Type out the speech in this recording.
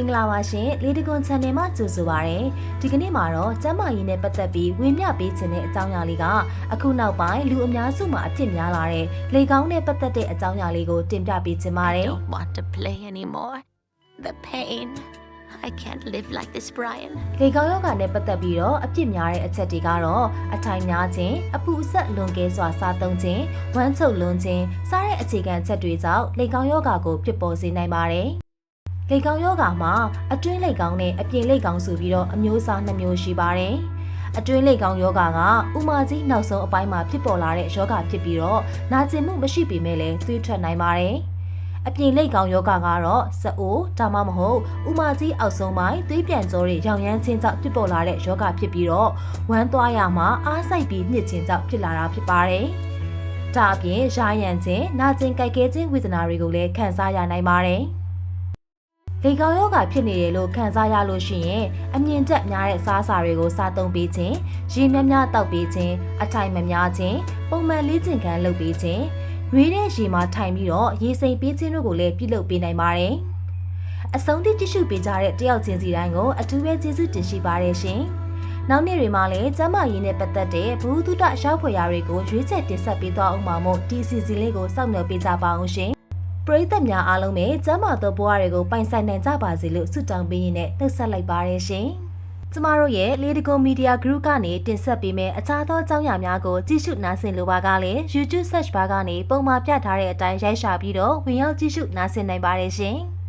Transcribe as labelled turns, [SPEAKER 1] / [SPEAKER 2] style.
[SPEAKER 1] င်္ဂလာပါရှင်လေးတကွန် channel မှာကြိုဆိုပါရစေဒီကနေ့မှာတော့ကျမ်းမာရေးနဲ့ပတ်သက်ပြီးဝေမျှပေးခြင်းတဲ့အကြောင်းအရာလေးကအခုနောက်ပိုင်းလူအများစုမှာအဖြစ်များလာတဲ့လေကောင်းနဲ့ပတ်သက်တဲ့အကြောင်းအရာလေးကိုတင်ပြပေးခြင်းပါတယ်
[SPEAKER 2] I don't want to play anymore. The pain. I can't live like this, Brian.
[SPEAKER 1] လေကောင်းယောဂနဲ့ပတ်သက်ပြီးတော့အဖြစ်များတဲ့အချက်တွေကတော့အထိုင်များခြင်းအပူအဆက်လွန်ကဲစွာစားသုံးခြင်းဝမ်းချုပ်လွန်ခြင်းစားတဲ့အခြေခံချက်တွေကြောင့်လေကောင်းယောဂကိုဖြစ်ပေါ်စေနိုင်ပါတယ်လေကောင်းယောဂမှာအတွင်းလေကောင်းနဲ့အပြင်လေကောင်းဆိုပြီးတော့အမျိုးအစား2မျိုးရှိပါတယ်။အတွင်းလေကောင်းယောဂကဥမာကြီးနောက်ဆုံးအပိုင်းမှာဖြစ်ပေါ်လာတဲ့ယောဂဖြစ်ပြီးတော့နာကျင်မှုမရှိပေမဲ့လည်းသွေးထွက်နိုင်ပါတယ်။အပြင်လေကောင်းယောဂကတော့စအိုးဒါမှမဟုတ်ဥမာကြီးအောက်ဆုံးပိုင်းသွေးပြန်ကြောတွေရောင်ရမ်းခြင်းကြောင့်ဖြစ်ပေါ်လာတဲ့ယောဂဖြစ်ပြီးတော့ဝမ်းသွားရမှာအားစိုက်ပြီးညှစ်ခြင်းကြောင့်ဖြစ်လာတာဖြစ်ပါတယ်။ဒါအပြင်ရာရန်ခြင်းနာကျင်ကြိုက်ခဲခြင်းဝေဒနာတွေကိုလည်းခံစားရနိုင်ပါတယ်။လေကောင်းယောဂဖြစ်နေတယ်လို့ခံစားရလို့ရှိရင်အမြင့်တက်များတဲ့စားစာတွေကိုစားသုံးပေးခြင်းရေများများတောက်ပေးခြင်းအထိုင်မများခြင်းပုံမှန်လေ့ကျင့်ခန်းလုပ်ပေးခြင်းရွေးတဲ့ရေမှာထိုင်ပြီးတော့ရေစိမ်ပေးခြင်းတို့ကိုလည်းပြုလုပ်ပေးနိုင်ပါတယ်အဆုံးထိကြည့်ရှုပေးကြတဲ့တယောက်ချင်းစီတိုင်းကိုအထူးပဲကျေးဇူးတင်ရှိပါတယ်ရှင်နောက်နေ့တွေမှာလည်းကျမရင်းနဲ့ပတ်သက်တဲ့ဘ ഹു တုတရောက်ဖွယ်ရာတွေကိုရွေးချယ်တင်ဆက်ပေးသွားအောင်ပါမို့ဒီစီစဉ်လေးကိုစောင့်မျှော်ပေးကြပါအောင်ရှင်ပရိသတ်များအားလုံးပဲကျမ်းမာသောဘဝတွေကိုပိုင်ဆိုင်နိုင်ကြပါစေလို့ဆုတောင်းပေးရင်းနဲ့နှုတ်ဆက်လိုက်ပါရရှင်။ကျမတို့ရဲ့လေးတကုံမီဒီယာ group ကနေတင်ဆက်ပေးမယ့်အခြားသောအကြောင်းအရာများကိုကြည့်ရှုနားဆင်လိုပါကလည်း YouTube search bar ကနေပုံမှန်ပြထားတဲ့အတိုင်းရိုက်ရှာပြီးတော့ဝင်ရောက်ကြည့်ရှုနားဆင်နိုင်ပါရရှင်။